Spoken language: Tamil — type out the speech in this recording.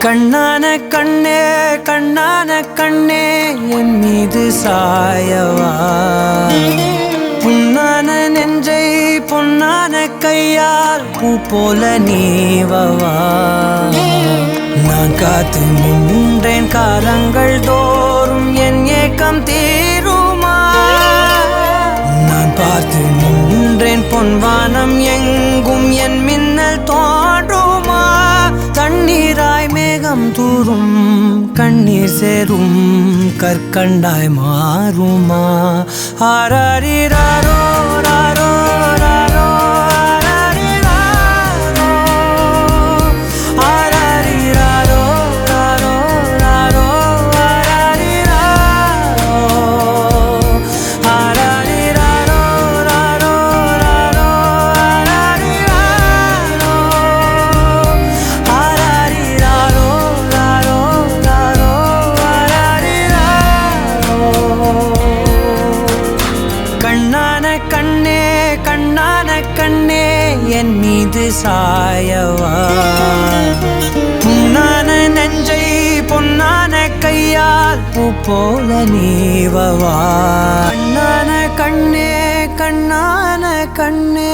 கண்ணான கண்ணே கண்ணான கண்ணே என் மீது சாயவா புண்ணான நெஞ்சை பொன்னான கையால் பூ போல நீவவா நான் காத்து நின்றேன் காலங்கள் தோறும் என் ஏக்கம் தீருமா நான் பார்த்து நின்றேன் பொன்வானம் எங்கும் என் மின்னல் தோன்றுமா தண்ணீராய் மேகம் தூரும் கண்ணீர் சேரும் கற்கண்டாய் மாறுமா ஆராரிராரோ ராரோ ராரோ ஆராரிராரோ ராரோ ராரோ ஆராரிராரோ ராரோ ராரோ கண்ணான கண்ணே கண்ணான கண்ணே என் மீது சாயவா புண்ணான நெஞ்சை பொன்னான கையால் பூ போல நீவவா கண்ணான கண்ணே கண்ணான கண்ணே